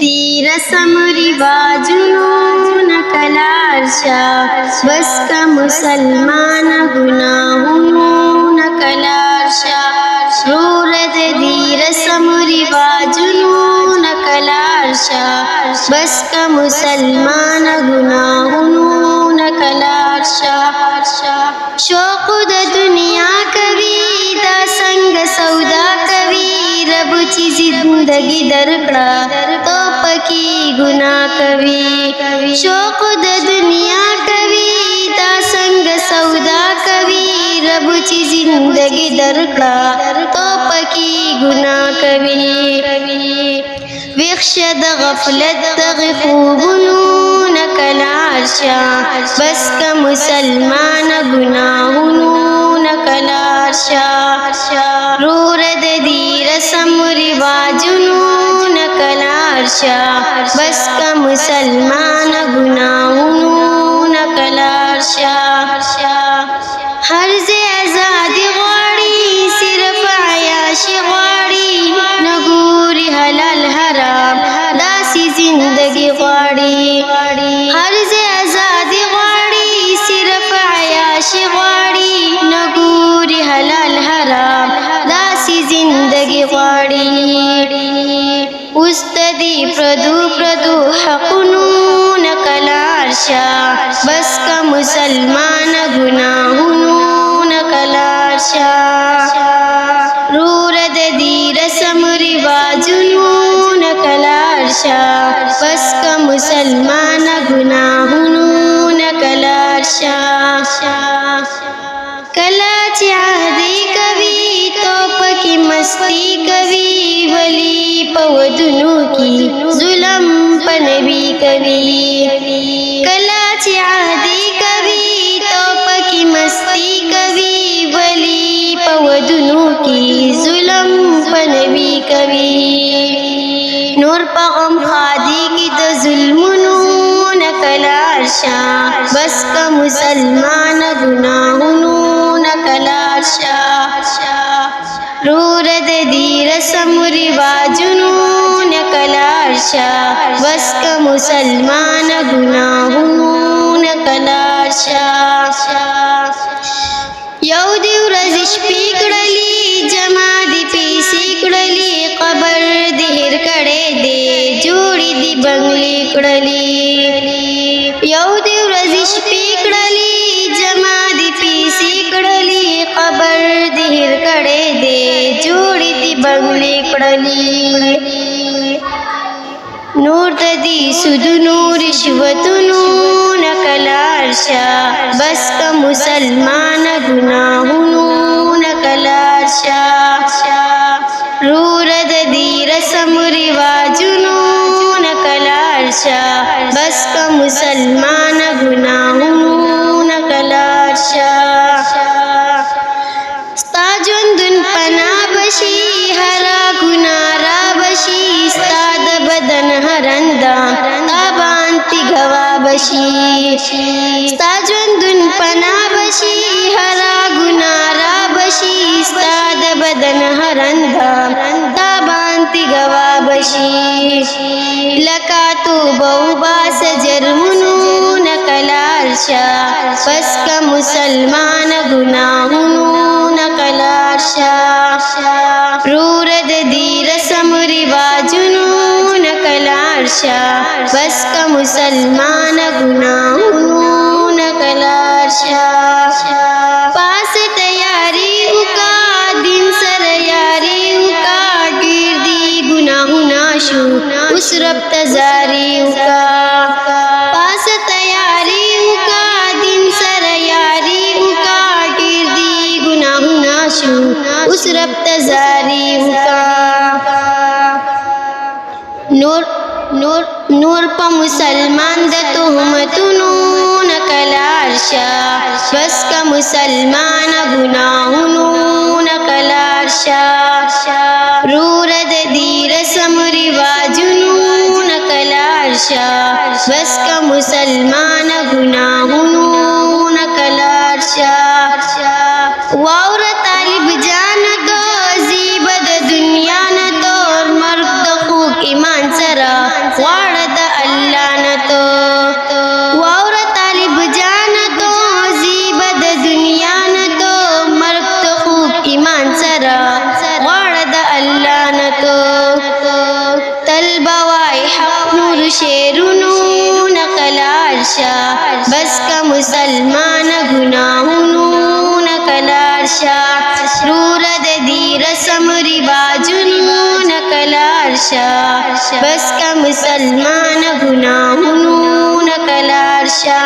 دی رسم رواجونو نکلار شا بس کا مسلمان گناہونو نکلار شا رورد دی رسم رواجونو نکلار شا بس کا مسلمان گناہونو نکلار شا شوق د دنیا کوي دا سنگ سودا کوي رب چی زندگی درکړه تو پکی گناہ کوي شوق د دنیا کوي دا سنگ سودا کوي رب چی زندگی درکړه تو پکی گناہ کوي ویخش د غفلت دغه خوبونو نکلار شا بس کا مسلمان گناہونو نکلار شا رورد دی رسم رواجونو نکلار شا بس کا مسلمان گناہونو نکلار شا ہر زی ازادی غاڑی صرف عیاشی غاڑی نگوری حلال حرام داسی زندگی غاڑی ہر زی ازادی غاڑی صرف عیاشی غاڑی نگوری حلال حرام داسی زندگی غاڑی استدی پردو حقنو نکلار شا بس کا مسلمان گناہونو نکلار شا رورد دی رسم رواجونو نکلار شا بس کا مسلمان گناہونو نکلار شا کلا چی عہدی کوي تو پکی مستی کوي ولی پودنو کی ظلم پنبی کوي کلا چی عہدی کوي تو پکی مستی کوي ولی پودنو کی ظلم پنبی کوي نور پغم خادی کی د ظلمونو نکلار شا بس کا مسلمان گناہونو نکلار شا رورد دی رسم رواجونو نکلار شا بس کا مسلمان گناہونو نکلار شا یو دی ورځ شپې کړلې جما دی پیسې کړلې قبر دی هر کړې دی جوړې دی بنگلې کړلې یو دی ورځ شپې کړلې جما دی پیسې کړلې قبر دی هر کړې دی جوړې دی بنگلې کړلې نور د دې سودونو رشوتونو نکلار شا بس کا مسلمان گناہونو نکلار شا رورد دی رسم رواجونو نکلار شا بس کا مسلمان گناہونو نکلار شا ستا ژوندون پنا بشي هرا گناه را بشي ستا د بدن هرندا تابانتی گوا بشي ستا ژوندون پنا بشي هرا گناه را بشي ستا د بدن هرندا تابانتی گوا بشي لکا توبه وباس جرمونو نکلار شا بس کا مسلمان گناہونو نکلار شا رورد دی رسم رواجونو نکلار شا بس کا مسلمان گناہونو نکلار شا پاس تیاری اکا دن سر یاری اکا ډیر دی گناہونا شو اس رب تزاری اکا پاس تیاری اکا دن سر یاری اکا ډیر دی گناہونا شو اس رب تزاری اکا نور پا مسلمان د تهمتونو نکلار شا بس کا مسلمان گناہونو نکلار شا رورد دی رسم رواجونو نکلار شا بس کا مسلمان گناہونو نکلار شا واور طالب جان تو زیب د دنیا نہ تو مرد خوک ایمان سرا लार्शा बस का मुसलमान गुनाहुनू नकलार्शा रूरद दीर समरी बाजुनू नकलार्शा बस का मुसलमान गुनाहुनू नकलार्शा